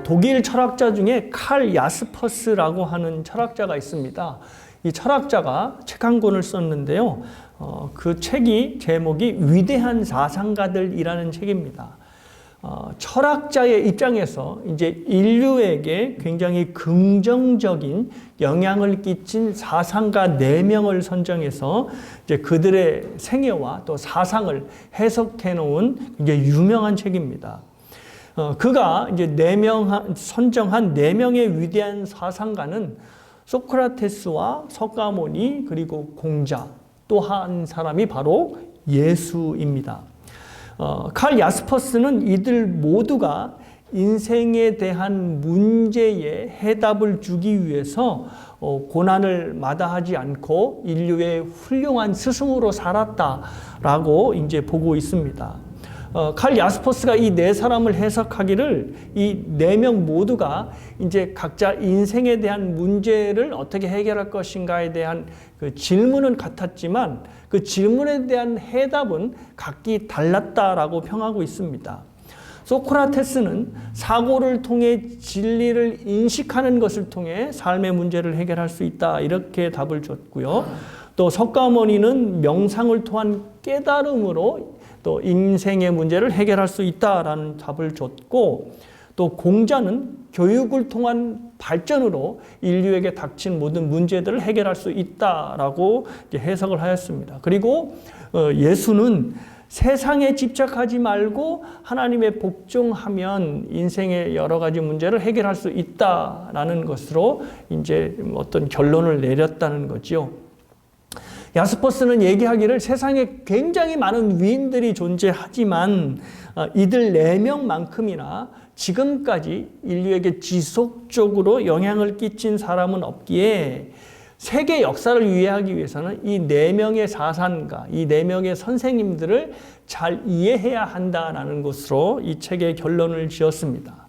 독일 철학자 중에 칼 야스퍼스라고 하는 철학자가 있습니다. 이 철학자가 책 한 권을 썼는데요. 그 책이 제목이 위대한 사상가들이라는 책입니다. 철학자의 입장에서 이제 인류에게 굉장히 긍정적인 영향을 끼친 사상가 4명을 선정해서 이제 그들의 생애와 또 사상을 해석해 놓은 이제 유명한 책입니다. 그가 이제 선정한 4명의 위대한 사상가는 소크라테스와 석가모니 그리고 공자 또 한 사람이 바로 예수입니다. 칼 야스퍼스는 이들 모두가 인생에 대한 문제에 해답을 주기 위해서 고난을 마다하지 않고 인류의 훌륭한 스승으로 살았다라고 이제 보고 있습니다. 칼 야스퍼스가 이 4사람을 해석하기를 이 4명 모두가 이제 각자 인생에 대한 문제를 어떻게 해결할 것인가에 대한 그 질문은 같았지만 그 질문에 대한 해답은 각기 달랐다라고 평하고 있습니다. 소크라테스는 사고를 통해 진리를 인식하는 것을 통해 삶의 문제를 해결할 수 있다 이렇게 답을 줬고요. 또 석가모니는 명상을 통한 깨달음으로 또 인생의 문제를 해결할 수 있다라는 답을 줬고 또 공자는 교육을 통한 발전으로 인류에게 닥친 모든 문제들을 해결할 수 있다라고 해석을 하였습니다. 그리고 예수는 세상에 집착하지 말고 하나님에 복종하면 인생의 여러 가지 문제를 해결할 수 있다라는 것으로 이제 어떤 결론을 내렸다는 거죠. 야스퍼스는 얘기하기를 세상에 굉장히 많은 위인들이 존재하지만 이들 4명만큼이나 지금까지 인류에게 지속적으로 영향을 끼친 사람은 없기에 세계 역사를 이해하기 위해서는 이 4명의 사상가, 이 4명의 선생님들을 잘 이해해야 한다는 것으로 이 책의 결론을 지었습니다.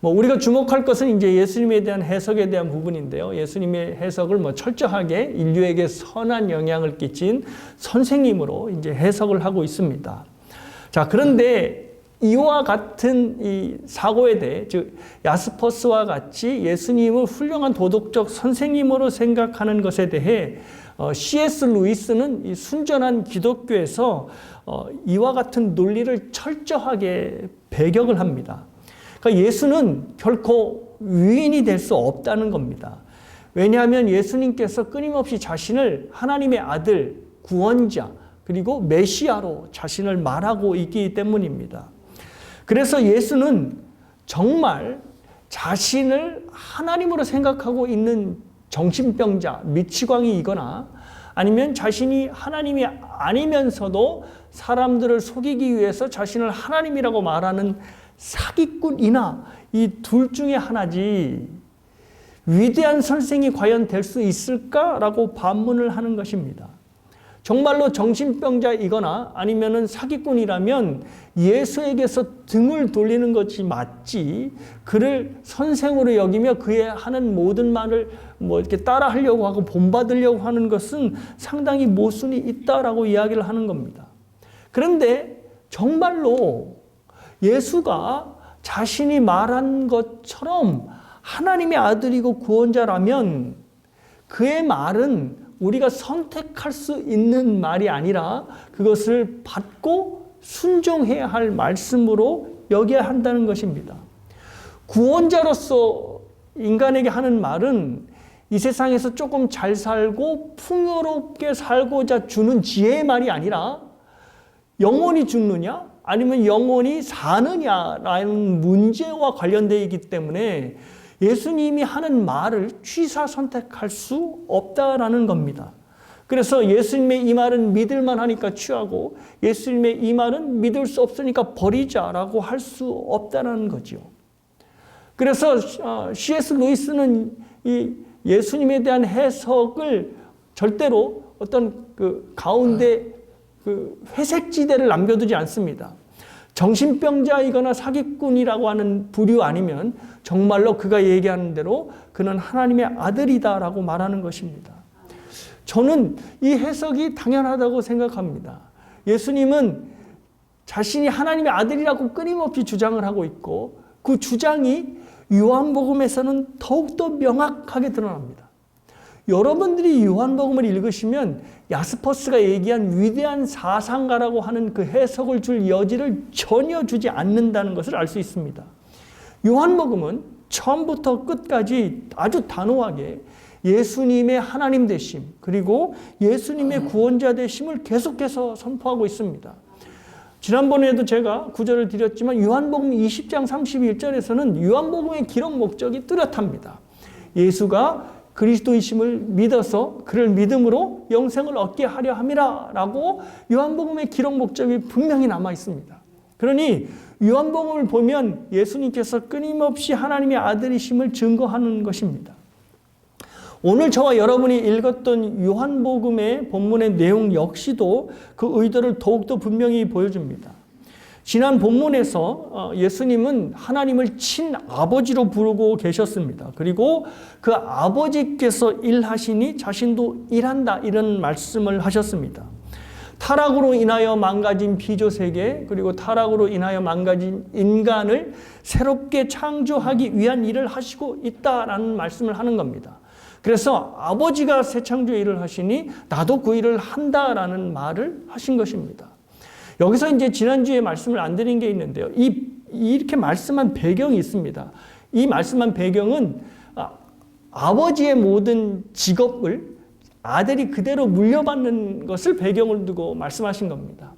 우리가 주목할 것은 이제 예수님에 대한 해석에 대한 부분인데요. 예수님의 해석을 철저하게 인류에게 선한 영향을 끼친 선생님으로 이제 해석을 하고 있습니다. 자, 그런데 이와 같은 이 사고에 대해, 즉 야스퍼스와 같이 예수님을 훌륭한 도덕적 선생님으로 생각하는 것에 대해 C.S. 루이스는 이 순전한 기독교에서 이와 같은 논리를 철저하게 배격을 합니다. 그러니까 예수는 결코 위인이 될 수 없다는 겁니다. 왜냐하면 예수님께서 끊임없이 자신을 하나님의 아들, 구원자, 그리고 메시아로 자신을 말하고 있기 때문입니다. 그래서 예수는 정말 자신을 하나님으로 생각하고 있는 정신병자, 미치광이이거나 아니면 자신이 하나님이 아니면서도 사람들을 속이기 위해서 자신을 하나님이라고 말하는 사기꾼이나 이 둘 중에 하나지 위대한 선생이 과연 될 수 있을까라고 반문을 하는 것입니다. 정말로 정신병자이거나 아니면은 사기꾼이라면 예수에게서 등을 돌리는 것이 맞지 그를 선생으로 여기며 그의 하는 모든 말을 이렇게 따라하려고 하고 본받으려고 하는 것은 상당히 모순이 있다라고 이야기를 하는 겁니다. 그런데 정말로 예수가 자신이 말한 것처럼 하나님의 아들이고 구원자라면 그의 말은 우리가 선택할 수 있는 말이 아니라 그것을 받고 순종해야 할 말씀으로 여겨야 한다는 것입니다. 구원자로서 인간에게 하는 말은 이 세상에서 조금 잘 살고 풍요롭게 살고자 주는 지혜의 말이 아니라 영원히 죽느냐 아니면 영원히 사느냐라는 문제와 관련되어 있기 때문에 예수님이 하는 말을 취사 선택할 수 없다라는 겁니다. 그래서 예수님의 이 말은 믿을만 하니까 취하고 예수님의 이 말은 믿을 수 없으니까 버리자라고 할 수 없다는 거죠. 그래서 C.S. 루이스는 이 예수님에 대한 해석을 절대로 어떤 그 가운데 그 회색지대를 남겨두지 않습니다. 정신병자이거나 사기꾼이라고 하는 부류 아니면 정말로 그가 얘기하는 대로 그는 하나님의 아들이다라고 말하는 것입니다. 저는 이 해석이 당연하다고 생각합니다. 예수님은 자신이 하나님의 아들이라고 끊임없이 주장을 하고 있고 그 주장이 요한복음에서는 더욱더 명확하게 드러납니다. 여러분들이 요한복음을 읽으시면 야스퍼스가 얘기한 위대한 사상가라고 하는 그 해석을 줄 여지를 전혀 주지 않는다는 것을 알 수 있습니다. 요한복음은 처음부터 끝까지 아주 단호하게 예수님의 하나님 되심, 그리고 예수님의 구원자 되심을 계속해서 선포하고 있습니다. 지난번에도 제가 구절을 드렸지만 요한복음 20장 31절에서는 요한복음의 기록 목적이 뚜렷합니다. 예수가 그리스도이심을 믿어서 그를 믿음으로 영생을 얻게 하려 함이라 라고 요한복음의 기록 목적이 분명히 남아 있습니다. 그러니 요한복음을 보면 예수님께서 끊임없이 하나님의 아들이심을 증거하는 것입니다. 오늘 저와 여러분이 읽었던 요한복음의 본문의 내용 역시도 그 의도를 더욱더 분명히 보여줍니다. 지난 본문에서 예수님은 하나님을 친아버지로 부르고 계셨습니다. 그리고 그 아버지께서 일하시니 자신도 일한다, 이런 말씀을 하셨습니다. 타락으로 인하여 망가진 피조세계, 그리고 타락으로 인하여 망가진 인간을 새롭게 창조하기 위한 일을 하시고 있다라는 말씀을 하는 겁니다. 그래서 아버지가 새 창조 일을 하시니 나도 그 일을 한다라는 말을 하신 것입니다. 여기서 이제 지난주에 말씀을 안 드린 게 있는데요. 이렇게 말씀한 배경이 있습니다. 이 말씀한 배경은 아버지의 모든 직업을 아들이 그대로 물려받는 것을 배경을 두고 말씀하신 겁니다.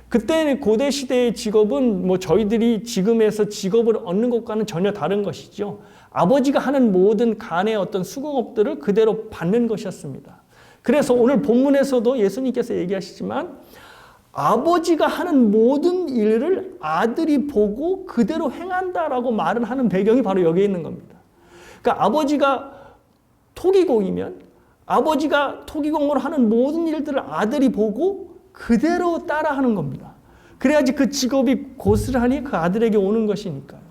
그때 고대 시대의 직업은 뭐 저희들이 지금에서 직업을 얻는 것과는 전혀 다른 것이죠. 아버지가 하는 모든 간의 어떤 수공업들을 그대로 받는 것이었습니다. 그래서 오늘 본문에서도 예수님께서 얘기하시지만 아버지가 하는 모든 일을 아들이 보고 그대로 행한다라고 말을 하는 배경이 바로 여기에 있는 겁니다. 그러니까 아버지가 토기공이면 아버지가 토기공으로 하는 모든 일들을 아들이 보고 그대로 따라하는 겁니다. 그래야지 그 직업이 고스란히 그 아들에게 오는 것이니까요.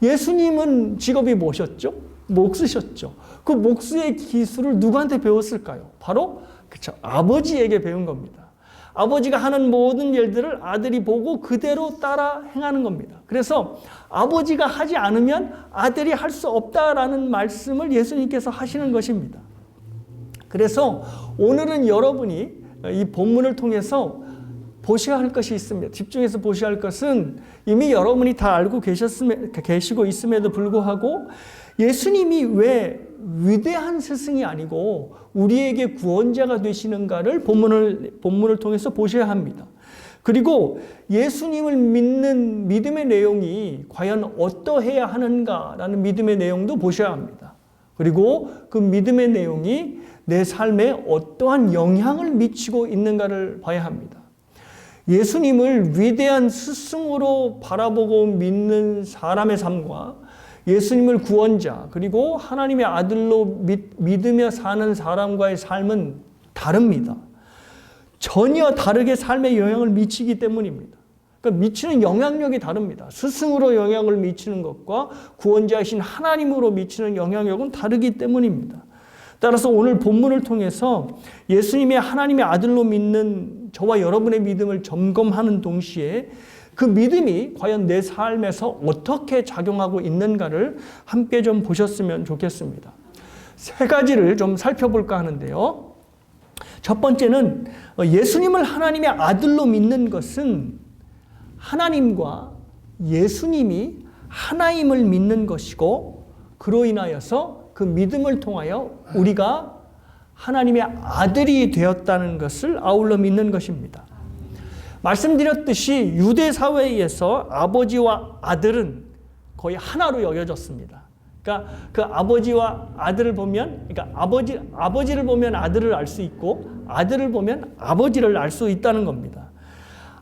예수님은 직업이 뭐셨죠? 목수셨죠. 그 목수의 기술을 누구한테 배웠을까요? 바로 그쵸, 아버지에게 배운 겁니다. 아버지가 하는 모든 일들을 아들이 보고 그대로 따라 행하는 겁니다. 그래서 아버지가 하지 않으면 아들이 할 수 없다라는 말씀을 예수님께서 하시는 것입니다. 그래서 오늘은 여러분이 이 본문을 통해서 보셔야 할 것이 있습니다. 집중해서 보셔야 할 것은 이미 여러분이 다 알고 계시고 있음에도 불구하고 예수님이 왜 위대한 스승이 아니고 우리에게 구원자가 되시는가를 본문을 통해서 보셔야 합니다. 그리고 예수님을 믿는 믿음의 내용이 과연 어떠해야 하는가라는 믿음의 내용도 보셔야 합니다. 그리고 그 믿음의 내용이 내 삶에 어떠한 영향을 미치고 있는가를 봐야 합니다. 예수님을 위대한 스승으로 바라보고 믿는 사람의 삶과 예수님을 구원자 그리고 하나님의 아들로 믿으며 사는 사람과의 삶은 다릅니다. 전혀 다르게 삶에 영향을 미치기 때문입니다. 그러니까 미치는 영향력이 다릅니다. 스승으로 영향을 미치는 것과 구원자이신 하나님으로 미치는 영향력은 다르기 때문입니다. 따라서 오늘 본문을 통해서 예수님의 하나님의 아들로 믿는 저와 여러분의 믿음을 점검하는 동시에 그 믿음이 과연 내 삶에서 어떻게 작용하고 있는가를 함께 좀 보셨으면 좋겠습니다. 세 가지를 좀 살펴볼까 하는데요. 첫 번째는 예수님을 하나님의 아들로 믿는 것은 하나님과 예수님이 하나임을 믿는 것이고 그로 인하여서 그 믿음을 통하여 우리가 하나님의 아들이 되었다는 것을 아울러 믿는 것입니다. 말씀드렸듯이 유대 사회에서 아버지와 아들은 거의 하나로 여겨졌습니다. 그러니까 그 아버지와 아들을 보면, 그러니까 아버지를 보면 아들을 알 수 있고 아들을 보면 아버지를 알 수 있다는 겁니다.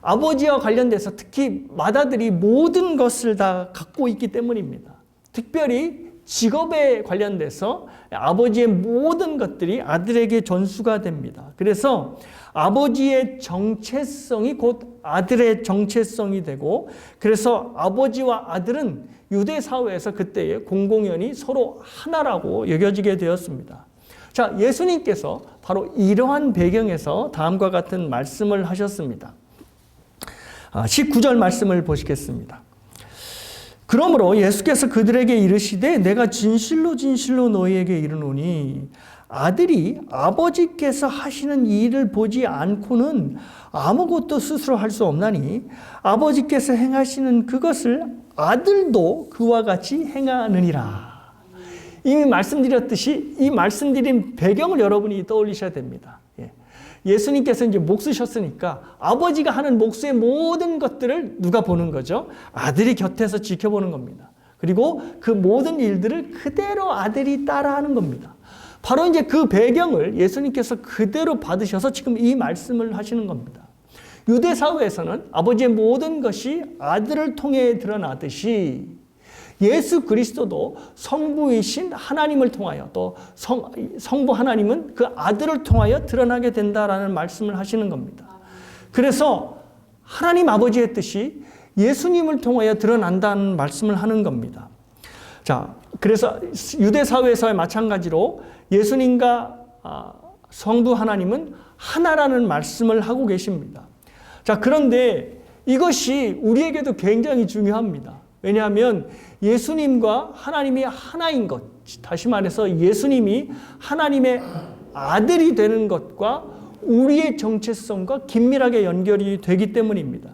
아버지와 관련돼서 특히 맏아들이 모든 것을 다 갖고 있기 때문입니다. 특별히 직업에 관련돼서 아버지의 모든 것들이 아들에게 전수가 됩니다. 그래서 아버지의 정체성이 곧 아들의 정체성이 되고 그래서 아버지와 아들은 유대 사회에서 그때의 공공연히 서로 하나라고 여겨지게 되었습니다. 자, 예수님께서 바로 이러한 배경에서 다음과 같은 말씀을 하셨습니다. 19절 말씀을 보시겠습니다. 그러므로 예수께서 그들에게 이르시되 내가 진실로 진실로 너희에게 이르노니 아들이 아버지께서 하시는 일을 보지 않고는 아무것도 스스로 할 수 없나니 아버지께서 행하시는 그것을 아들도 그와 같이 행하느니라. 이미 말씀드렸듯이 이 말씀드린 배경을 여러분이 떠올리셔야 됩니다. 예수님께서 이제 목 쓰셨으니까 아버지가 하는 목수의 모든 것들을 누가 보는 거죠? 아들이 곁에서 지켜보는 겁니다. 그리고 그 모든 일들을 그대로 아들이 따라하는 겁니다. 바로 이제 그 배경을 예수님께서 그대로 받으셔서 지금 이 말씀을 하시는 겁니다. 유대 사회에서는 아버지의 모든 것이 아들을 통해 드러나듯이 예수 그리스도도 성부이신 하나님을 통하여 또 성부 하나님은 그 아들을 통하여 드러나게 된다라는 말씀을 하시는 겁니다. 그래서 하나님 아버지의 뜻이 예수님을 통하여 드러난다는 말씀을 하는 겁니다. 자, 그래서 유대 사회에서의 마찬가지로 예수님과 성부 하나님은 하나라는 말씀을 하고 계십니다. 자, 그런데 이것이 우리에게도 굉장히 중요합니다. 왜냐하면 예수님과 하나님이 하나인 것, 다시 말해서 예수님이 하나님의 아들이 되는 것과 우리의 정체성과 긴밀하게 연결이 되기 때문입니다.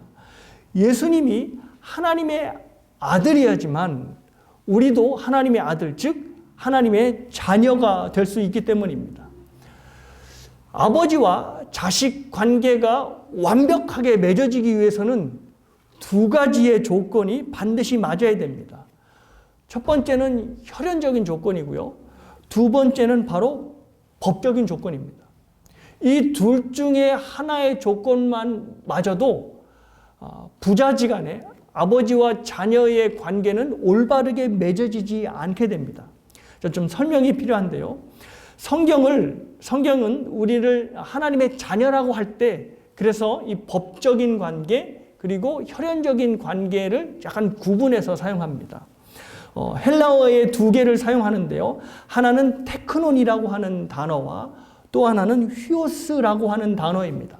예수님이 하나님의 아들이야지만 우리도 하나님의 아들, 즉 하나님의 자녀가 될 수 있기 때문입니다. 아버지와 자식 관계가 완벽하게 맺어지기 위해서는 두 가지의 조건이 반드시 맞아야 됩니다. 첫 번째는 혈연적인 조건이고요. 두 번째는 바로 법적인 조건입니다. 이 둘 중에 하나의 조건만 맞아도 부자지간에 아버지와 자녀의 관계는 올바르게 맺어지지 않게 됩니다. 좀 설명이 필요한데요. 성경은 우리를 하나님의 자녀라고 할 때 그래서 이 법적인 관계 그리고 혈연적인 관계를 약간 구분해서 사용합니다. 헬라어의 두 개를 사용하는데요. 하나는 테크논이라고 하는 단어와 또 하나는 휘오스라고 하는 단어입니다.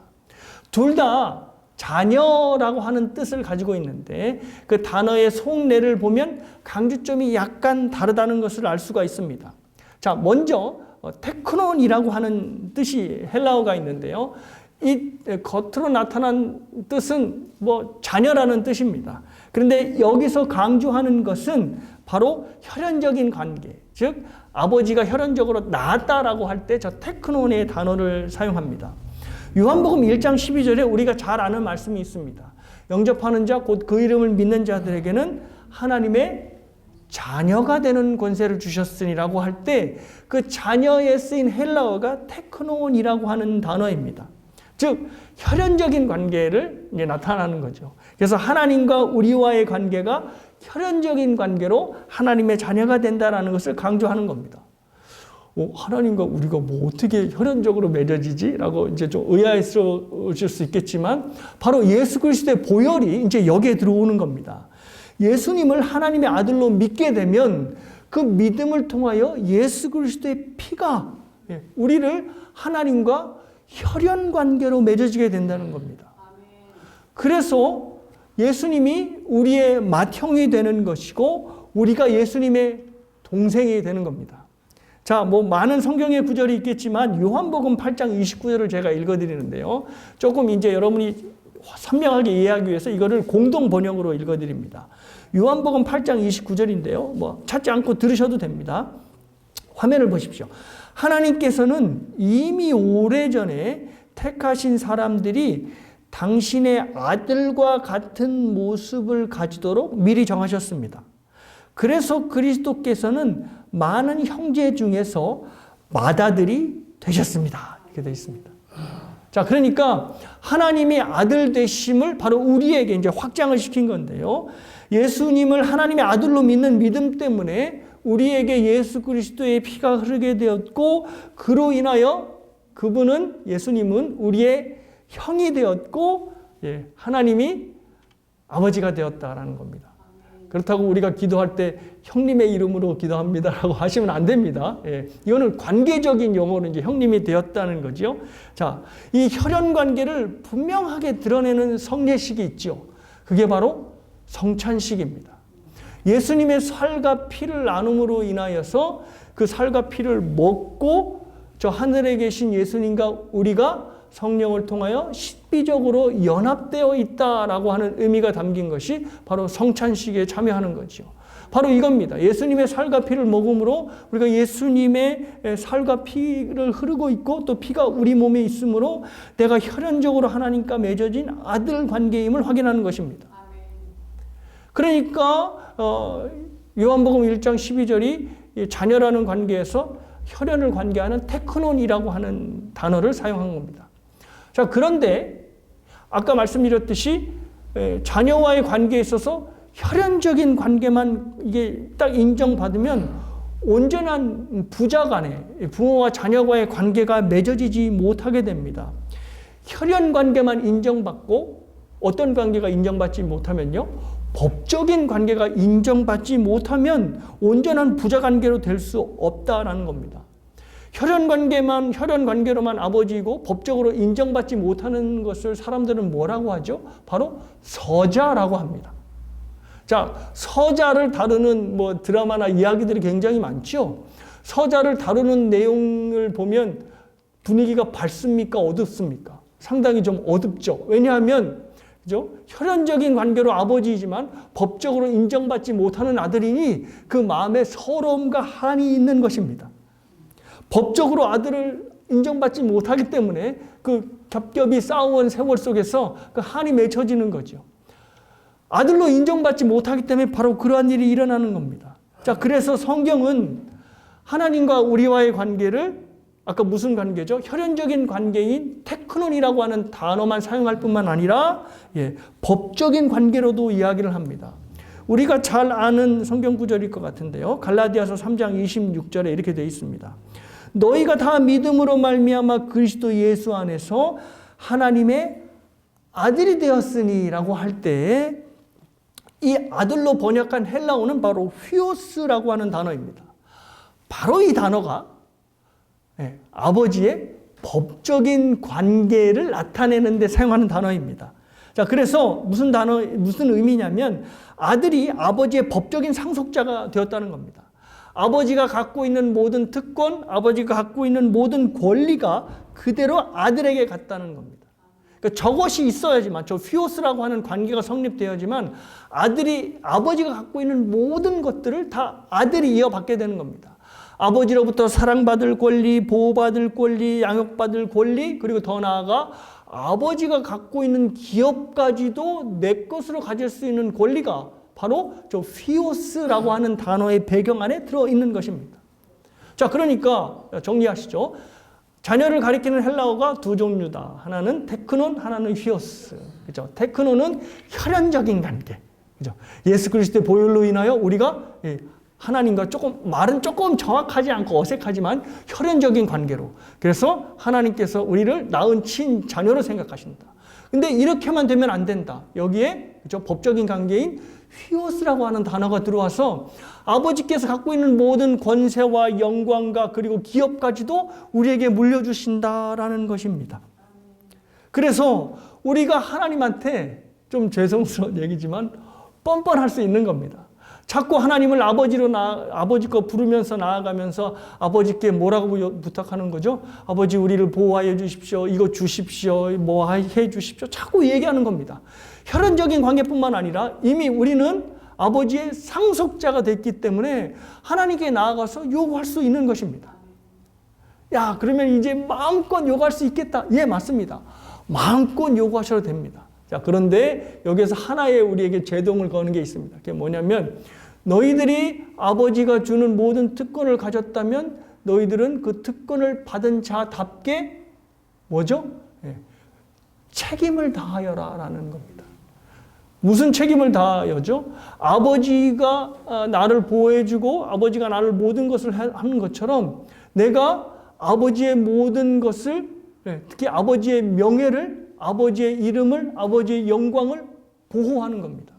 둘 다 자녀라고 하는 뜻을 가지고 있는데 그 단어의 속내를 보면 강조점이 약간 다르다는 것을 알 수가 있습니다. 자, 먼저 테크논이라고 하는 뜻이 헬라어가 있는데요. 이 겉으로 나타난 뜻은 자녀라는 뜻입니다. 그런데 여기서 강조하는 것은 바로 혈연적인 관계, 즉 아버지가 혈연적으로 낳았다라고 할 때 저 테크논의 단어를 사용합니다. 요한복음 1장 12절에 우리가 잘 아는 말씀이 있습니다. 영접하는 자 곧 그 이름을 믿는 자들에게는 하나님의 자녀가 되는 권세를 주셨으니라고 할 때 그 자녀에 쓰인 헬라어가 테크논이라고 하는 단어입니다. 즉 혈연적인 관계를 이제 나타나는 거죠. 그래서 하나님과 우리와의 관계가 혈연적인 관계로 하나님의 자녀가 된다라는 것을 강조하는 겁니다. 하나님과 우리가 어떻게 혈연적으로 맺어지지? 라고 이제 좀 의아스러우실 수 있겠지만 바로 예수 그리스도의 보혈이 이제 여기에 들어오는 겁니다. 예수님을 하나님의 아들로 믿게 되면 그 믿음을 통하여 예수 그리스도의 피가 우리를 하나님과 혈연 관계로 맺어지게 된다는 겁니다. 그래서 예수님이 우리의 맏형이 되는 것이고 우리가 예수님의 동생이 되는 겁니다. 자, 많은 성경의 구절이 있겠지만 요한복음 8장 29절을 제가 읽어드리는데요. 조금 이제 여러분이 선명하게 이해하기 위해서 이거를 공동 번역으로 읽어드립니다. 요한복음 8장 29절인데요. 찾지 않고 들으셔도 됩니다. 화면을 보십시오. 하나님께서는 이미 오래전에 택하신 사람들이 당신의 아들과 같은 모습을 가지도록 미리 정하셨습니다. 그래서 그리스도께서는 많은 형제 중에서 맏아들이 되셨습니다. 이렇게 되어 있습니다. 자, 그러니까 하나님이 아들 되심을 바로 우리에게 이제 확장을 시킨 건데요. 예수님을 하나님의 아들로 믿는 믿음 때문에 우리에게 예수 그리스도의 피가 흐르게 되었고 그로 인하여 그분은 예수님은 우리의 형이 되었고 하나님이 아버지가 되었다라는 겁니다. 그렇다고 우리가 기도할 때 형님의 이름으로 기도합니다라고 하시면 안 됩니다. 이거는 관계적인 용어로 이제 형님이 되었다는 거죠. 자, 이 혈연 관계를 분명하게 드러내는 성례식이 있죠. 그게 바로 성찬식입니다. 예수님의 살과 피를 나눔으로 인하여서 그 살과 피를 먹고 저 하늘에 계신 예수님과 우리가 성령을 통하여 신비적으로 연합되어 있다라고 하는 의미가 담긴 것이 바로 성찬식에 참여하는 거죠. 바로 이겁니다. 예수님의 살과 피를 먹음으로 우리가 예수님의 살과 피를 흐르고 있고 또 피가 우리 몸에 있으므로 내가 혈연적으로 하나님과 맺어진 아들 관계임을 확인하는 것입니다. 그러니까 요한복음 1장 12절이 자녀라는 관계에서 혈연을 관계하는 테크논이라고 하는 단어를 사용한 겁니다. 자, 그런데 아까 말씀드렸듯이 자녀와의 관계에 있어서 혈연적인 관계만 이게 딱 인정받으면 온전한 부자 간에 부모와 자녀와의 관계가 맺어지지 못하게 됩니다. 혈연 관계만 인정받고 어떤 관계가 인정받지 못하면요, 법적인 관계가 인정받지 못하면 온전한 부자 관계로 될 수 없다라는 겁니다. 혈연 관계로만 아버지이고 법적으로 인정받지 못하는 것을 사람들은 뭐라고 하죠? 바로 서자라고 합니다. 자, 서자를 다루는 드라마나 이야기들이 굉장히 많죠. 서자를 다루는 내용을 보면 분위기가 밝습니까? 어둡습니까? 상당히 좀 어둡죠. 왜냐하면 그죠? 혈연적인 관계로 아버지이지만 법적으로 인정받지 못하는 아들이니 그 마음에 서러움과 한이 있는 것입니다. 법적으로 아들을 인정받지 못하기 때문에 그 겹겹이 싸워온 세월 속에서 그 한이 맺혀지는 거죠. 아들로 인정받지 못하기 때문에 바로 그러한 일이 일어나는 겁니다. 자, 그래서 성경은 하나님과 우리와의 관계를 아까 무슨 관계죠? 혈연적인 관계인 테크논이라고 하는 단어만 사용할 뿐만 아니라 법적인 관계로도 이야기를 합니다. 우리가 잘 아는 성경 구절일 것 같은데요. 갈라디아서 3장 26절에 이렇게 되어 있습니다. 너희가 다 믿음으로 말미암아 그리스도 예수 안에서 하나님의 아들이 되었으니라고 할 때 이 아들로 번역한 헬라어는 바로 휘오스라고 하는 단어입니다. 바로 이 단어가 아버지의 법적인 관계를 나타내는 데 사용하는 단어입니다. 자, 그래서 무슨 의미냐면 아들이 아버지의 법적인 상속자가 되었다는 겁니다. 아버지가 갖고 있는 모든 특권, 아버지가 갖고 있는 모든 권리가 그대로 아들에게 갔다는 겁니다. 그러니까 저것이 있어야지만, 저 휘오스라고 하는 관계가 성립되어야지만 아버지가 갖고 있는 모든 것들을 다 아들이 이어받게 되는 겁니다. 아버지로부터 사랑받을 권리, 보호받을 권리, 양육받을 권리, 그리고 더 나아가 아버지가 갖고 있는 기업까지도 내 것으로 가질 수 있는 권리가 바로 저 휘오스라고 하는 단어의 배경 안에 들어있는 것입니다. 자, 그러니까 정리하시죠. 자녀를 가리키는 헬라어가 두 종류다. 하나는 테크논, 하나는 휘오스. 그죠? 테크논은 혈연적인 관계. 그죠? 예수 그리스도의 보혈로 인하여 우리가 하나님과 말은 조금 정확하지 않고 어색하지만 혈연적인 관계로. 그래서 하나님께서 우리를 낳은 친자녀로 생각하신다. 근데 이렇게만 되면 안 된다. 여기에 그죠? 법적인 관계인 휘오스라고 하는 단어가 들어와서 아버지께서 갖고 있는 모든 권세와 영광과 그리고 기업까지도 우리에게 물려주신다라는 것입니다. 그래서 우리가 하나님한테 좀 죄송스러운 얘기지만 뻔뻔할 수 있는 겁니다. 자꾸 하나님을 아버지 거 부르면서 나아가면서 아버지께 뭐라고 부탁하는 거죠? 아버지 우리를 보호하여 주십시오. 이거 주십시오. 뭐 해 주십시오. 자꾸 얘기하는 겁니다. 혈연적인 관계뿐만 아니라 이미 우리는 아버지의 상속자가 됐기 때문에 하나님께 나아가서 요구할 수 있는 것입니다. 야, 그러면 이제 마음껏 요구할 수 있겠다. 예, 맞습니다. 마음껏 요구하셔도 됩니다. 자, 그런데 여기서 하나의 우리에게 제동을 거는 게 있습니다. 그게 뭐냐면 너희들이 아버지가 주는 모든 특권을 가졌다면 너희들은 그 특권을 받은 자답게 뭐죠? 책임을 다하여라 라는 겁니다. 무슨 책임을 다하여죠? 아버지가 나를 보호해주고 아버지가 나를 모든 것을 하는 것처럼 내가 아버지의 모든 것을, 특히 아버지의 명예를, 아버지의 이름을, 아버지의 영광을 보호하는 겁니다.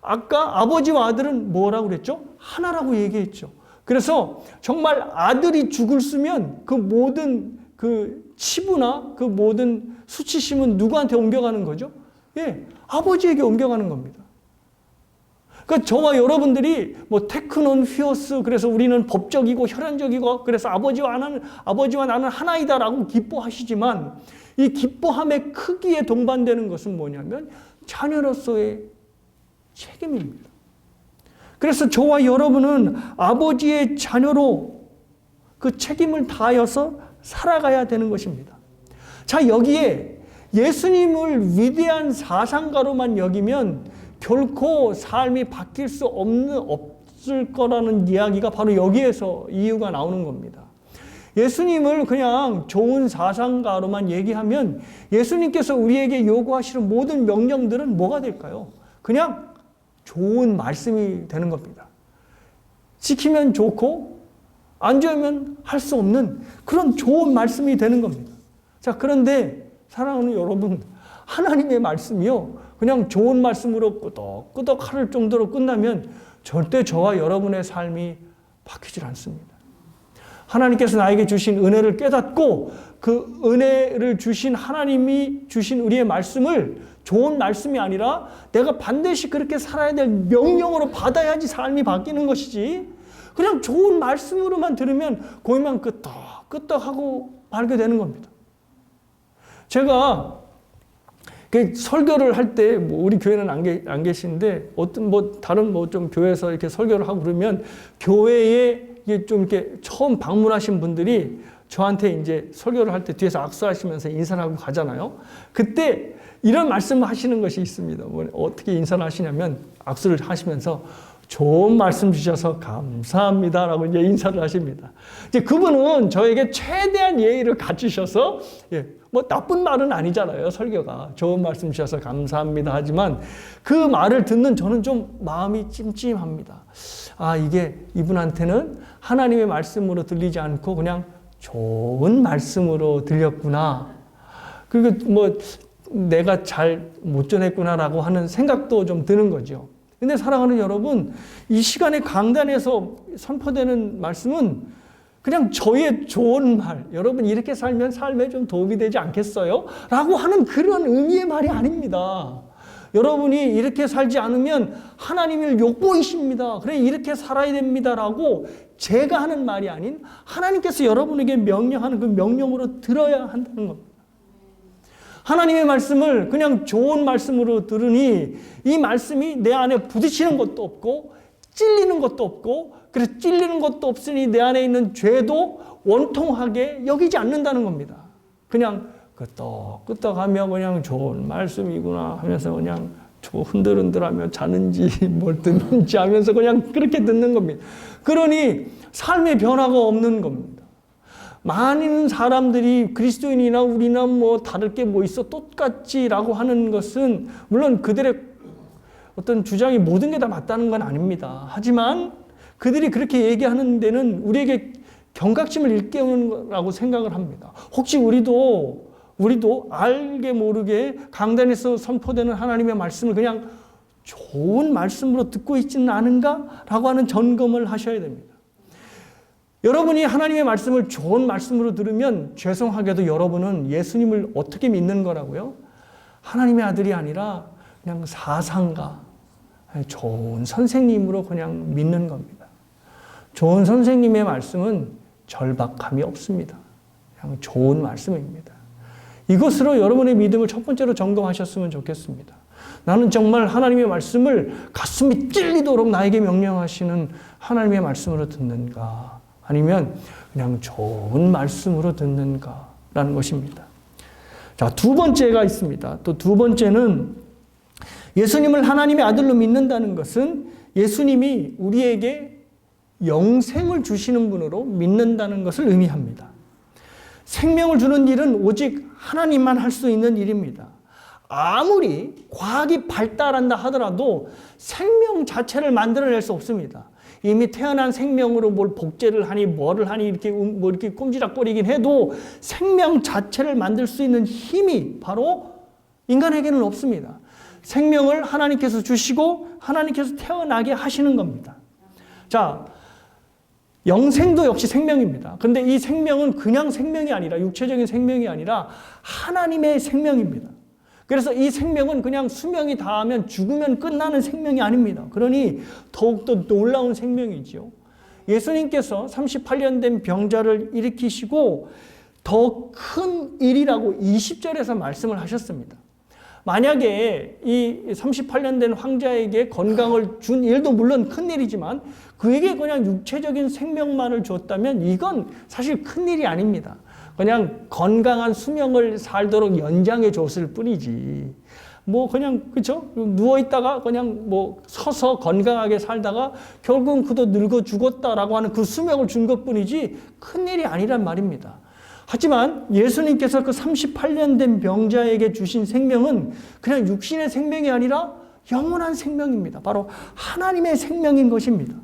아까 아버지와 아들은 뭐라고 그랬죠? 하나라고 얘기했죠. 그래서 정말 아들이 죽을 쓰면 그 모든 그 치부나 그 모든 수치심은 누구한테 옮겨가는 거죠? 예, 아버지에게 옮겨가는 겁니다. 그 저와 여러분들이 뭐 테크논 휘어스 그래서 우리는 법적이고 혈연적이고 그래서 아버지와 나는 하나이다라고 기뻐하시지만 이 기뻐함의 크기에 동반되는 것은 뭐냐면 자녀로서의 책임입니다. 그래서 저와 여러분은 아버지의 자녀로 그 책임을 다하여서 살아가야 되는 것입니다. 자, 여기에 예수님을 위대한 사상가로만 여기면 결코 삶이 바뀔 수 없을 거라는 이야기가 바로 여기에서 이유가 나오는 겁니다. 예수님을 그냥 좋은 사상가로만 얘기하면 예수님께서 우리에게 요구하시는 모든 명령들은 뭐가 될까요? 그냥 좋은 말씀이 되는 겁니다. 지키면 좋고 안 지키면 할 수 없는 그런 좋은 말씀이 되는 겁니다. 자, 그런데 사랑하는 여러분, 하나님의 말씀이요, 그냥 좋은 말씀으로 끄덕끄덕 할 정도로 끝나면 절대 저와 여러분의 삶이 바뀌질 않습니다. 하나님께서 나에게 주신 은혜를 깨닫고 그 은혜를 주신 하나님이 주신 우리의 말씀을 좋은 말씀이 아니라 내가 반드시 그렇게 살아야 될 명령으로 받아야지 삶이 바뀌는 것이지, 그냥 좋은 말씀으로만 들으면 거기만 끄떡끄떡하고 말게 되는 겁니다. 제가 설교를 할 때, 우리 교회는 안 계시는데, 다른 좀 교회에서 이렇게 설교를 하고 그러면, 교회에 좀 이렇게 처음 방문하신 분들이 저한테 이제 설교를 할 때 뒤에서 악수하시면서 인사를 하고 가잖아요. 그때 이런 말씀을 하시는 것이 있습니다. 어떻게 인사를 하시냐면, 악수를 하시면서 좋은 말씀 주셔서 감사합니다라고 이제 인사를 하십니다. 이제 그분은 저에게 최대한 예의를 갖추셔서, 나쁜 말은 아니잖아요. 설교가 좋은 말씀 주셔서 감사합니다 하지만 그 말을 듣는 저는 좀 마음이 찜찜합니다. 이게 이분한테는 하나님의 말씀으로 들리지 않고 그냥 좋은 말씀으로 들렸구나. 그리고 내가 잘 못 전했구나라고 하는 생각도 좀 드는 거죠. 근데 사랑하는 여러분, 이 시간에 강단에서 선포되는 말씀은 그냥 저의 좋은 말, 여러분 이렇게 살면 삶에 좀 도움이 되지 않겠어요? 라고 하는 그런 의미의 말이 아닙니다. 여러분이 이렇게 살지 않으면 하나님을 욕보이십니다. 그래, 이렇게 살아야 됩니다라고 제가 하는 말이 아닌 하나님께서 여러분에게 명령하는 그 명령으로 들어야 한다는 겁니다. 하나님의 말씀을 그냥 좋은 말씀으로 들으니 이 말씀이 내 안에 부딪히는 것도 없고 찔리는 것도 없고, 그래서 찔리는 것도 없으니 내 안에 있는 죄도 원통하게 여기지 않는다는 겁니다. 그냥 끄떡끄떡하며 그냥 좋은 말씀이구나 하면서 그냥 흔들흔들하며 자는지 뭘 듣는지 하면서 그냥 그렇게 듣는 겁니다. 그러니 삶의 변화가 없는 겁니다. 많은 사람들이 그리스도인이나 우리나 다를 게 있어 똑같지라고 하는 것은 물론 그들의 어떤 주장이 모든 게 다 맞다는 건 아닙니다. 하지만 그들이 그렇게 얘기하는 데는 우리에게 경각심을 일깨우는 거라고 생각을 합니다. 혹시 우리도 알게 모르게 강단에서 선포되는 하나님의 말씀을 그냥 좋은 말씀으로 듣고 있지는 않은가라고 하는 점검을 하셔야 됩니다. 여러분이 하나님의 말씀을 좋은 말씀으로 들으면 죄송하게도 여러분은 예수님을 어떻게 믿는 거라고요? 하나님의 아들이 아니라 그냥 사상가, 좋은 선생님으로 그냥 믿는 겁니다. 좋은 선생님의 말씀은 절박함이 없습니다. 그냥 좋은 말씀입니다. 이것으로 여러분의 믿음을 첫 번째로 점검하셨으면 좋겠습니다. 나는 정말 하나님의 말씀을 가슴이 찔리도록 나에게 명령하시는 하나님의 말씀으로 듣는가, 아니면 그냥 좋은 말씀으로 듣는가라는 것입니다. 자, 두 번째가 있습니다. 또 두 번째는 예수님을 하나님의 아들로 믿는다는 것은 예수님이 우리에게 영생을 주시는 분으로 믿는다는 것을 의미합니다. 생명을 주는 일은 오직 하나님만 할 수 있는 일입니다. 아무리 과학이 발달한다 하더라도 생명 자체를 만들어낼 수 없습니다. 이미 태어난 생명으로 뭘 복제를 하니 뭐를 하니 이렇게 꼼지락거리긴 해도 생명 자체를 만들 수 있는 힘이 바로 인간에게는 없습니다. 생명을 하나님께서 주시고 하나님께서 태어나게 하시는 겁니다. 자, 영생도 역시 생명입니다. 그런데 이 생명은 그냥 생명이 아니라, 육체적인 생명이 아니라 하나님의 생명입니다. 그래서 이 생명은 그냥 수명이 다하면 죽으면 끝나는 생명이 아닙니다. 그러니 더욱더 놀라운 생명이죠. 예수님께서 38년 된 병자를 일으키시고 더 큰 일이라고 20절에서 말씀을 하셨습니다. 만약에 이 38년 된 황자에게 건강을 준 일도 물론 큰 일이지만 그에게 그냥 육체적인 생명만을 줬다면 이건 사실 큰 일이 아닙니다. 그냥 건강한 수명을 살도록 연장해 줬을 뿐이지. 뭐 그냥 그렇죠? 누워 있다가 그냥 뭐 서서 건강하게 살다가 결국은 그도 늙어 죽었다라고 하는 그 수명을 준 것뿐이지 큰 일이 아니란 말입니다. 하지만 예수님께서 그 38년 된 병자에게 주신 생명은 그냥 육신의 생명이 아니라 영원한 생명입니다. 바로 하나님의 생명인 것입니다.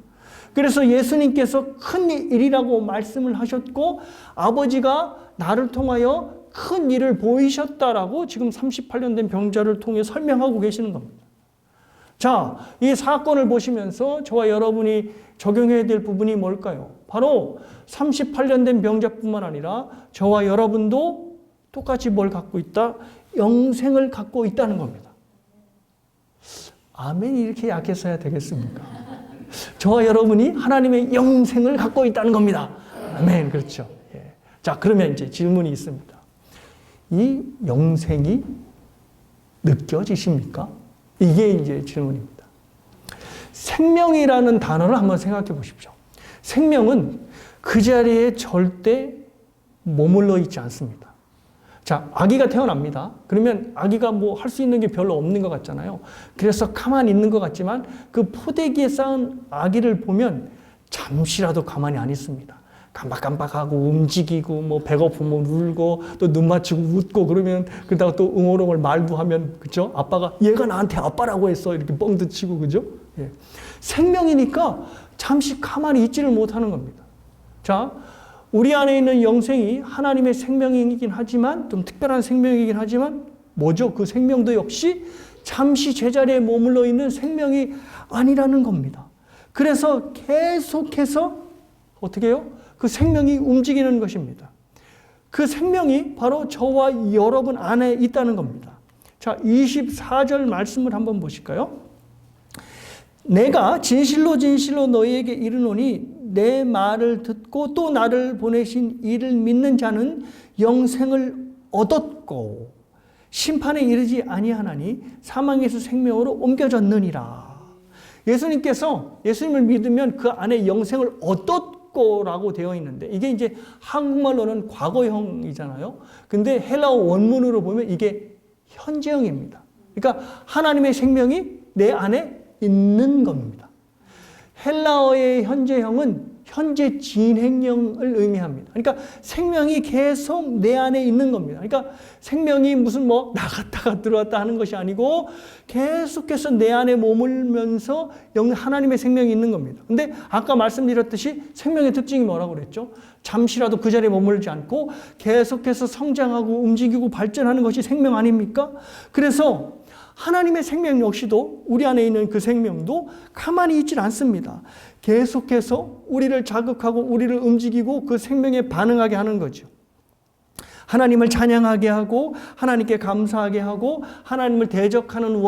그래서 예수님께서 큰 일이라고 말씀을 하셨고 아버지가 나를 통하여 큰 일을 보이셨다라고 지금 38년 된 병자를 통해 설명하고 계시는 겁니다. 자, 이 사건을 보시면서 저와 여러분이 적용해야 될 부분이 뭘까요? 바로 38년 된 병자뿐만 아니라 저와 여러분도 똑같이 뭘 갖고 있다? 영생을 갖고 있다는 겁니다. 아멘이 이렇게 약해서야 되겠습니까? 저와 여러분이 하나님의 영생을 갖고 있다는 겁니다. 아멘. 그렇죠. 예. 자, 그러면 이제 질문이 있습니다. 이 영생이 느껴지십니까? 이게 이제 질문입니다. 생명이라는 단어를 한번 생각해 보십시오. 생명은 그 자리에 절대 머물러 있지 않습니다. 자, 아기가 태어납니다. 그러면 아기가 뭐 할 수 있는 게 별로 없는 것 같잖아요. 그래서 가만히 있는 것 같지만 그 포대기에 쌓은 아기를 보면 잠시라도 가만히 안 있습니다. 깜박깜박하고 움직이고 뭐 배고프면 울고 또 눈 맞추고 웃고 그러면 그러다가 또 응어롱을 말도 하면 그죠? 아빠가 얘가 나한테 아빠라고 했어 이렇게 뻥도 치고 그죠? 예. 생명이니까 잠시 가만히 있지를 못하는 겁니다. 자, 우리 안에 있는 영생이 하나님의 생명이긴 하지만 좀 특별한 생명이긴 하지만 뭐죠? 그 생명도 역시 잠시 제자리에 머물러 있는 생명이 아니라는 겁니다. 그래서 계속해서 어떻게 해요? 그 생명이 움직이는 것입니다. 그 생명이 바로 저와 여러분 안에 있다는 겁니다. 자, 24절 말씀을 한번 보실까요? 내가 진실로 진실로 너희에게 이르노니 내 말을 듣고 또 나를 보내신 이를 믿는 자는 영생을 얻었고 심판에 이르지 아니하나니 사망에서 생명으로 옮겨졌느니라. 예수님께서 예수님을 믿으면 그 안에 영생을 얻었고라고 되어 있는데 이게 이제 한국말로는 과거형이잖아요. 근데 헬라어 원문으로 보면 이게 현재형입니다. 그러니까 하나님의 생명이 내 안에 있는 겁니다. 헬라어의 현재형은 현재 진행형을 의미합니다. 그러니까 생명이 계속 내 안에 있는 겁니다. 그러니까 생명이 무슨 뭐 나갔다가 들어왔다 하는 것이 아니고 계속해서 내 안에 머물면서 하나님의 생명이 있는 겁니다. 근데 아까 말씀드렸듯이 생명의 특징이 뭐라고 그랬죠? 잠시라도 그 자리에 머물지 않고 계속해서 성장하고 움직이고 발전하는 것이 생명 아닙니까? 그래서 하나님의 생명 역시도 우리 안에 있는 그 생명도 가만히 있질 않습니다. 계속해서 우리를 자극하고 우리를 움직이고 그 생명에 반응하게 하는 거죠. 하나님을 찬양하게 하고 하나님께 감사하게 하고 하나님을 대적하는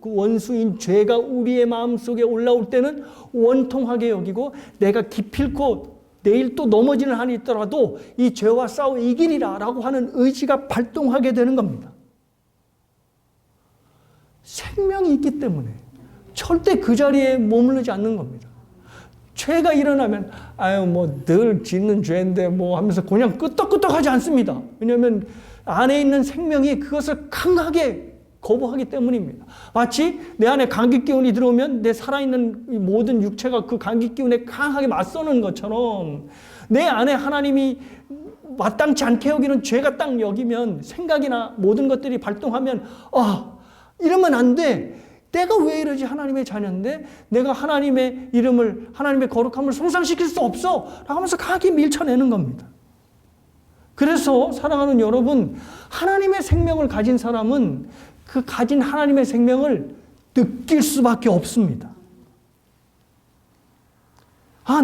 원수인 죄가 우리의 마음속에 올라올 때는 원통하게 여기고 내가 기필코 내일 또 넘어지는 한이 있더라도 이 죄와 싸워 이기리라 라고 하는 의지가 발동하게 되는 겁니다. 생명이 있기 때문에 절대 그 자리에 머무르지 않는 겁니다. 죄가 일어나면 아유 뭐 늘 짓는 죄인데 뭐 하면서 그냥 끄떡끄떡하지 않습니다. 왜냐하면 안에 있는 생명이 그것을 강하게 거부하기 때문입니다. 마치 내 안에 감기 기운이 들어오면 내 살아있는 모든 육체가 그 감기 기운에 강하게 맞서는 것처럼 내 안에 하나님이 마땅치 않게 여기는 죄가 딱 여기면 생각이나 모든 것들이 발동하면 이러면 안 돼. 내가 왜 이러지? 하나님의 자녀인데 내가 하나님의 이름을 하나님의 거룩함을 손상시킬 수 없어 라고 하면서 강하게 밀쳐내는 겁니다. 그래서 사랑하는 여러분, 하나님의 생명을 가진 사람은 그 가진 하나님의 생명을 느낄 수밖에 없습니다.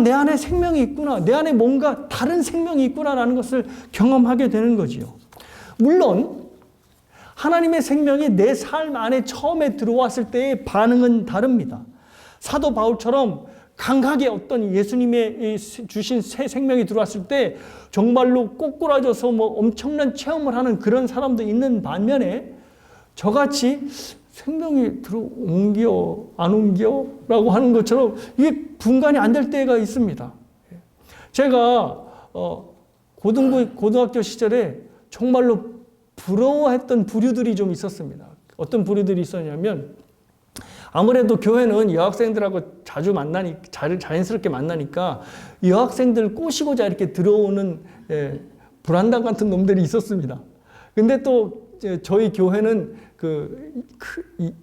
내 안에 생명이 있구나. 내 안에 뭔가 다른 생명이 있구나라는 것을 경험하게 되는 거지요. 물론 하나님의 생명이 내 삶 안에 처음에 들어왔을 때의 반응은 다릅니다. 사도 바울처럼 강하게 어떤 예수님의 주신 새 생명이 들어왔을 때 정말로 꼬꾸라져서 뭐 엄청난 체험을 하는 그런 사람도 있는 반면에 저같이 생명이 옮겨 안 옮겨? 라고 하는 것처럼 이게 분간이 안 될 때가 있습니다. 제가 고등학교 시절에 정말로 부러워했던 부류들이 좀 있었습니다. 어떤 부류들이 있었냐면 아무래도 교회는 여학생들하고 자주 자연스럽게 만나니까 여학생들 꼬시고자 이렇게 들어오는 불안당 같은 놈들이 있었습니다. 근데 또 저희 교회는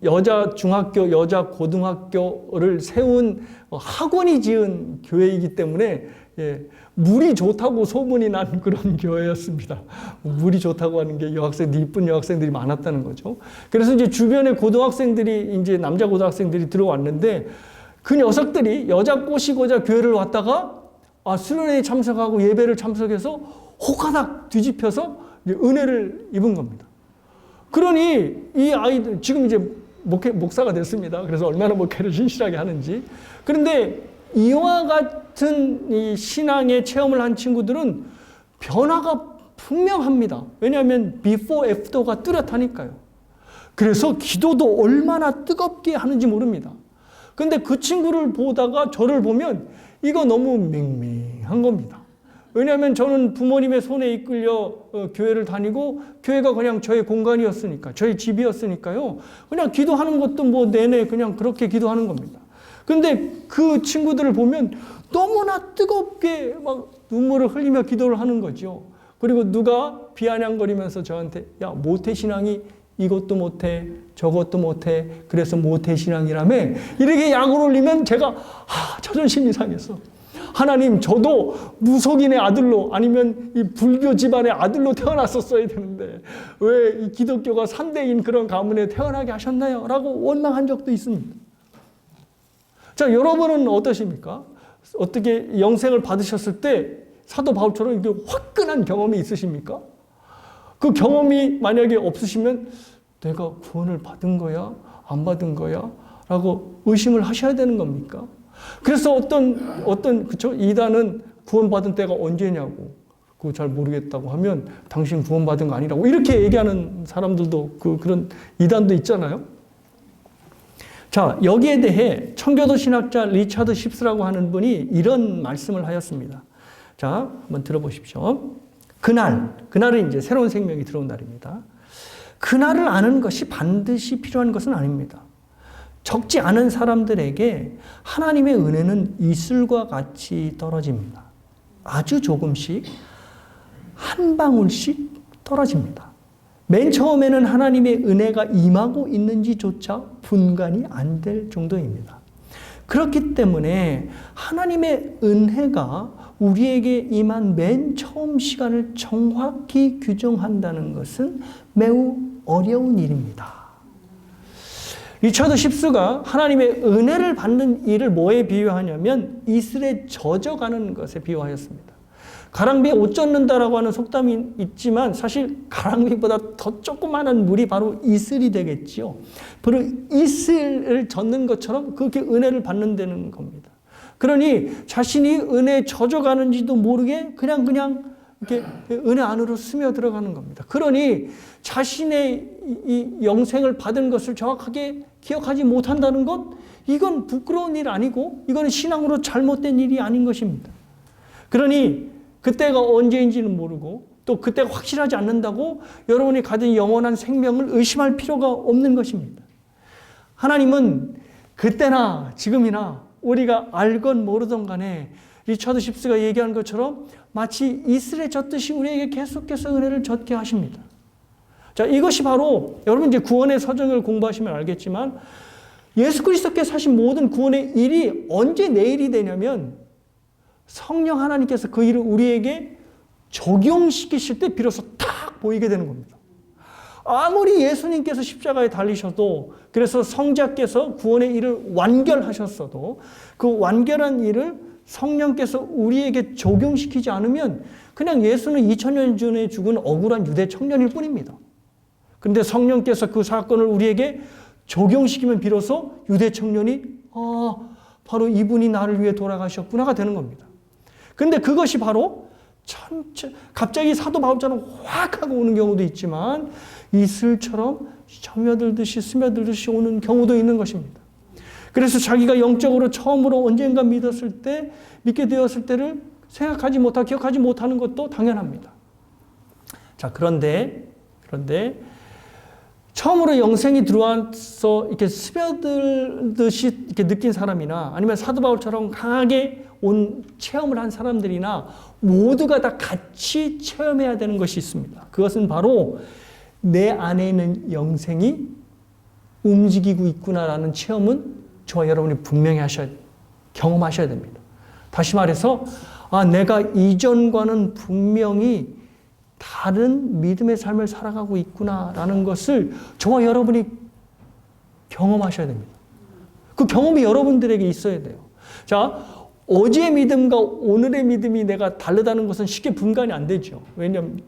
여자 중학교, 여자 고등학교를 세운 학원이 지은 교회이기 때문에 물이 좋다고 소문이 난 그런 교회였습니다. 물이 좋다고 하는 게 이쁜 여학생들이 많았다는 거죠. 그래서 이제 주변에 고등학생들이, 이제 남자 고등학생들이 들어왔는데 그 녀석들이 여자 꼬시고자 교회를 왔다가 수련회에 참석하고 예배를 참석해서 호가닥 뒤집혀서 은혜를 입은 겁니다. 그러니 이 아이들, 지금 이제 목사가 됐습니다. 그래서 얼마나 목회를 신실하게 하는지. 그런데 이와 같은 이 신앙의 체험을 한 친구들은 변화가 분명합니다. 왜냐하면 before, after가 뚜렷하니까요. 그래서 기도도 얼마나 뜨겁게 하는지 모릅니다. 근데 그 친구를 보다가 저를 보면 이거 너무 맹맹한 겁니다. 왜냐하면 저는 부모님의 손에 이끌려 교회를 다니고 교회가 그냥 저의 공간이었으니까, 저의 집이었으니까요. 그냥 기도하는 것도 뭐 내내 그냥 그렇게 기도하는 겁니다. 근데 그 친구들을 보면 너무나 뜨겁게 막 눈물을 흘리며 기도를 하는 거죠. 그리고 누가 비아냥거리면서 저한테 야, 모태신앙이 이것도 못해 저것도 못해 그래서 모태신앙이라며 이렇게 약을 올리면 제가 자존심이 상했어. 하나님, 저도 무속인의 아들로 아니면 이 불교 집안의 아들로 태어났었어야 되는데 왜 이 기독교가 3대인 그런 가문에 태어나게 하셨나요? 라고 원망한 적도 있습니다. 자, 여러분은 어떠십니까? 어떻게 영생을 받으셨을 때 사도 바울처럼 이렇게 화끈한 경험이 있으십니까? 그 경험이 만약에 없으시면 내가 구원을 받은 거야? 안 받은 거야? 라고 의심을 하셔야 되는 겁니까? 그래서 그쵸? 이단은 구원받은 때가 언제냐고, 그거 잘 모르겠다고 하면 당신 구원받은 거 아니라고 이렇게 얘기하는 사람들도 그런 이단도 있잖아요. 자, 여기에 대해 청교도 신학자 리차드 십스라고 하는 분이 이런 말씀을 하였습니다. 자, 한번 들어보십시오. 그날은 이제 새로운 생명이 들어온 날입니다. 그날을 아는 것이 반드시 필요한 것은 아닙니다. 적지 않은 사람들에게 하나님의 은혜는 이슬과 같이 떨어집니다. 아주 조금씩, 한 방울씩 떨어집니다. 맨 처음에는 하나님의 은혜가 임하고 있는지조차 분간이 안 될 정도입니다. 그렇기 때문에 하나님의 은혜가 우리에게 임한 맨 처음 시간을 정확히 규정한다는 것은 매우 어려운 일입니다. 리차드 십스가 하나님의 은혜를 받는 일을 뭐에 비유하냐면 이슬에 젖어가는 것에 비유하였습니다. 가랑비에 옷 젖는다라고 하는 속담이 있지만 사실 가랑비보다 더 조그마한 물이 바로 이슬이 되겠지요. 바로 이슬을 젖는 것처럼 그렇게 은혜를 받는다는 겁니다. 그러니 자신이 은혜에 젖어가는지도 모르게 그냥 이렇게 은혜 안으로 스며들어가는 겁니다. 그러니 자신의 이 영생을 받은 것을 정확하게 기억하지 못한다는 것, 이건 부끄러운 일 아니고 이건 신앙으로 잘못된 일이 아닌 것입니다. 그러니 그때가 언제인지는 모르고 또 그때가 확실하지 않는다고 여러분이 가진 영원한 생명을 의심할 필요가 없는 것입니다. 하나님은 그때나 지금이나 우리가 알건 모르던 간에 리차드 십스가 얘기한 것처럼 마치 이슬에 젖듯이 우리에게 계속해서 은혜를 젖게 하십니다. 자, 이것이 바로 여러분 이제 구원의 서정을 공부하시면 알겠지만 예수 그리스도께서 하신 모든 구원의 일이 언제 내일이 되냐면 성령 하나님께서 그 일을 우리에게 적용시키실 때 비로소 딱 보이게 되는 겁니다. 아무리 예수님께서 십자가에 달리셔도 그래서 성자께서 구원의 일을 완결하셨어도 그 완결한 일을 성령께서 우리에게 적용시키지 않으면 그냥 예수는 2000년 전에 죽은 억울한 유대 청년일 뿐입니다. 그런데 성령께서 그 사건을 우리에게 적용시키면 비로소 유대 청년이 바로 이분이 나를 위해 돌아가셨구나가 되는 겁니다. 그런데 그것이 바로 갑자기 사도 바울처럼 확 하고 오는 경우도 있지만 이슬처럼 스며들듯이 오는 경우도 있는 것입니다. 그래서 자기가 영적으로 처음으로 언젠가 믿게 되었을 때를 기억하지 못하는 것도 당연합니다. 자, 그런데 처음으로 영생이 들어와서 이렇게 스며들듯이 이렇게 느낀 사람이나 아니면 사도 바울처럼 강하게 체험을 한 사람들이나 모두가 다 같이 체험해야 되는 것이 있습니다. 그것은 바로 내 안에 있는 영생이 움직이고 있구나라는 체험은 저와 여러분이 분명히 경험하셔야 됩니다. 다시 말해서 내가 이전과는 분명히 다른 믿음의 삶을 살아가고 있구나라는 것을 저와 여러분이 경험하셔야 됩니다. 그 경험이 여러분들에게 있어야 돼요. 자, 어제의 믿음과 오늘의 믿음이 내가 다르다는 것은 쉽게 분간이 안 되죠. 왜냐하면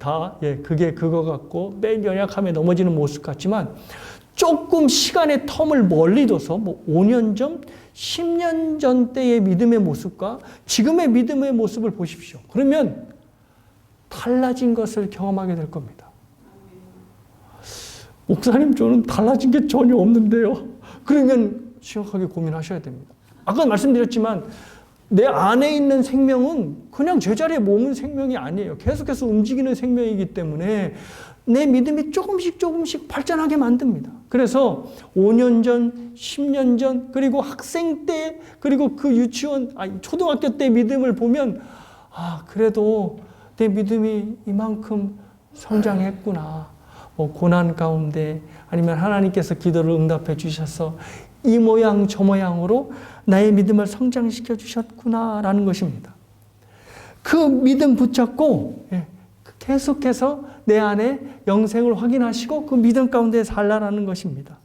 그게 그거 같고 맨 연약함에 넘어지는 모습 같지만 조금 시간의 텀을 멀리 둬서 5년 전, 10년 전 때의 믿음의 모습과 지금의 믿음의 모습을 보십시오. 그러면 달라진 것을 경험하게 될 겁니다. 목사님, 저는 달라진 게 전혀 없는데요. 그러면 심각하게 고민하셔야 됩니다. 아까 말씀드렸지만 내 안에 있는 생명은 그냥 제자리에 머문 생명이 아니에요. 계속해서 움직이는 생명이기 때문에 내 믿음이 조금씩 발전하게 만듭니다. 그래서 5년 전, 10년 전, 그리고 학생 때, 그리고 그 초등학교 때 믿음을 보면 그래도 내 믿음이 이만큼 성장했구나. 고난 가운데 아니면 하나님께서 기도를 응답해 주셔서 이 모양 저 모양으로 나의 믿음을 성장시켜 주셨구나라는 것입니다. 그 믿음 붙잡고 계속해서 내 안에 영생을 확인하시고 그 믿음 가운데 살라라는 것입니다.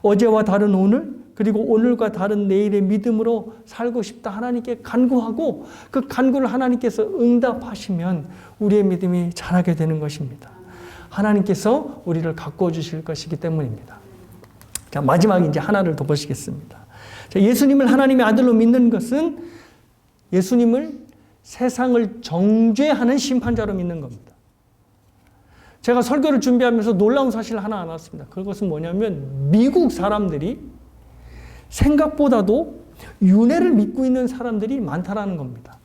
어제와 다른 오늘, 그리고 오늘과 다른 내일의 믿음으로 살고 싶다 하나님께 간구하고 그 간구를 하나님께서 응답하시면 우리의 믿음이 자라게 되는 것입니다. 하나님께서 우리를 가꾸어 주실 것이기 때문입니다. 자, 마지막에 이제 하나를 더 보시겠습니다. 자, 예수님을 하나님의 아들로 믿는 것은 예수님을 세상을 정죄하는 심판자로 믿는 겁니다. 제가 설교를 준비하면서 놀라운 사실을 하나 알았습니다. 그것은 뭐냐면 미국 사람들이 생각보다도 윤회를 믿고 있는 사람들이 많다라는 겁니다.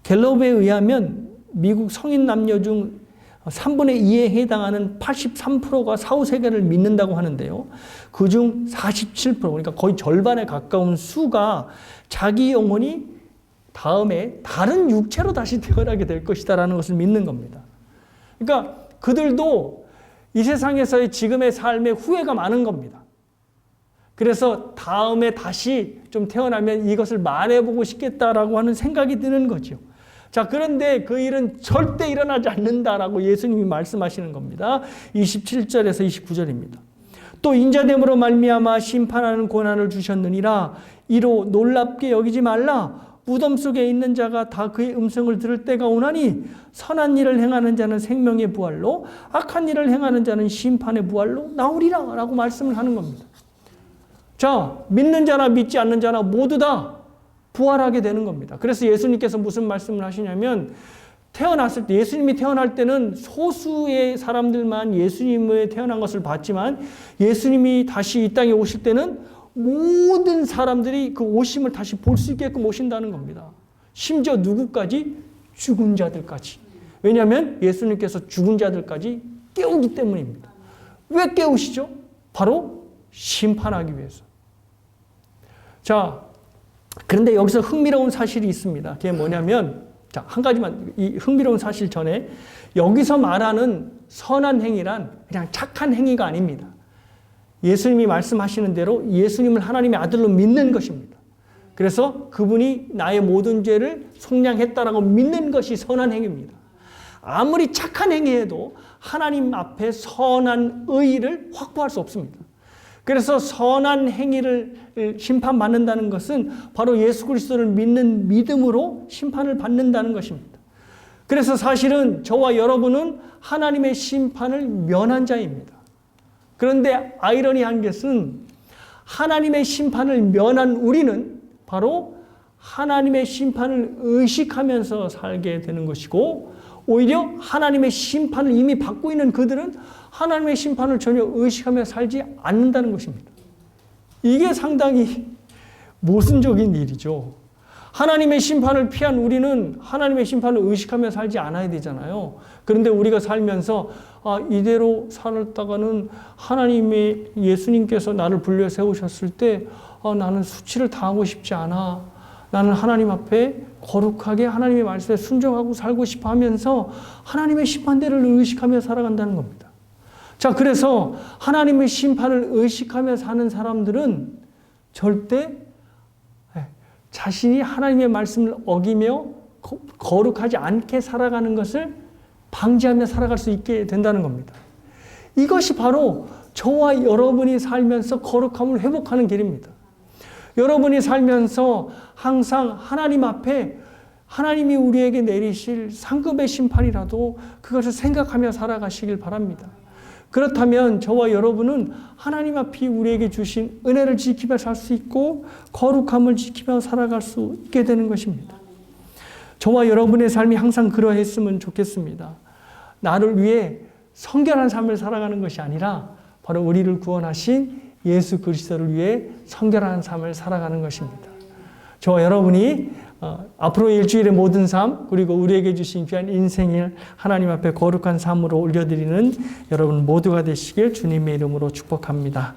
갤럽에 의하면 미국 성인 남녀 중 3분의 2에 해당하는 83%가 사후세계를 믿는다고 하는데요. 그중 47%, 그러니까 거의 절반에 가까운 수가 자기 영혼이 다음에 다른 육체로 다시 태어나게 될 것이다라는 것을 믿는 겁니다. 그러니까 그들도 이 세상에서의 지금의 삶에 후회가 많은 겁니다. 그래서 다음에 다시 좀 태어나면 이것을 말해보고 싶겠다라고 하는 생각이 드는 거죠. 자, 그런데 그 일은 절대 일어나지 않는다라고 예수님이 말씀하시는 겁니다. 27절에서 29절입니다. 또 인자됨으로 말미암아 심판하는 권한을 주셨느니라. 이로 놀랍게 여기지 말라. 무덤 속에 있는 자가 다 그의 음성을 들을 때가 오나니 선한 일을 행하는 자는 생명의 부활로 악한 일을 행하는 자는 심판의 부활로 나오리라 라고 말씀을 하는 겁니다. 자, 믿는 자나 믿지 않는 자나 모두 다 부활하게 되는 겁니다. 그래서 예수님께서 무슨 말씀을 하시냐면 태어났을 때, 예수님이 태어날 때는 소수의 사람들만 예수님의 태어난 것을 봤지만 예수님이 다시 이 땅에 오실 때는 모든 사람들이 그 오심을 다시 볼 수 있게끔 오신다는 겁니다. 심지어 누구까지? 죽은 자들까지. 왜냐하면 예수님께서 죽은 자들까지 깨우기 때문입니다. 왜 깨우시죠? 바로 심판하기 위해서. 자, 그런데 여기서 흥미로운 사실이 있습니다. 그게 뭐냐면, 자, 한 가지만, 이 흥미로운 사실 전에 여기서 말하는 선한 행위란 그냥 착한 행위가 아닙니다. 예수님이 말씀하시는 대로 예수님을 하나님의 아들로 믿는 것입니다. 그래서 그분이 나의 모든 죄를 속량했다라고 믿는 것이 선한 행위입니다. 아무리 착한 행위해도 하나님 앞에 선한 의의를 확보할 수 없습니다. 그래서 선한 행위를 심판받는다는 것은 바로 예수 그리스도를 믿는 믿음으로 심판을 받는다는 것입니다. 그래서 사실은 저와 여러분은 하나님의 심판을 면한 자입니다. 그런데 아이러니한 것은 하나님의 심판을 면한 우리는 바로 하나님의 심판을 의식하면서 살게 되는 것이고, 오히려 하나님의 심판을 이미 받고 있는 그들은 하나님의 심판을 전혀 의식하며 살지 않는다는 것입니다. 이게 상당히 모순적인 일이죠. 하나님의 심판을 피한 우리는 하나님의 심판을 의식하며 살지 않아야 되잖아요. 그런데 우리가 살면서 이대로 살았다가는 하나님의 예수님께서 나를 불러 세우셨을 때 나는 수치를 당하고 싶지 않아. 나는 하나님 앞에 거룩하게 하나님의 말씀에 순종하고 살고 싶어 하면서 하나님의 심판대를 의식하며 살아간다는 겁니다. 자, 그래서 하나님의 심판을 의식하며 사는 사람들은 절대 자신이 하나님의 말씀을 어기며 거룩하지 않게 살아가는 것을 방지하며 살아갈 수 있게 된다는 겁니다. 이것이 바로 저와 여러분이 살면서 거룩함을 회복하는 길입니다. 여러분이 살면서 항상 하나님 앞에 하나님이 우리에게 내리실 상급의 심판이라도 그것을 생각하며 살아가시길 바랍니다. 그렇다면 저와 여러분은 하나님 앞이 우리에게 주신 은혜를 지키며 살 수 있고 거룩함을 지키며 살아갈 수 있게 되는 것입니다. 저와 여러분의 삶이 항상 그러했으면 좋겠습니다. 나를 위해 성결한 삶을 살아가는 것이 아니라 바로 우리를 구원하신 예수 그리스도를 위해 성결한 삶을 살아가는 것입니다. 저와 여러분이 앞으로 일주일의 모든 삶, 그리고 우리에게 주신 귀한 인생을 하나님 앞에 거룩한 삶으로 올려드리는 여러분 모두가 되시길 주님의 이름으로 축복합니다.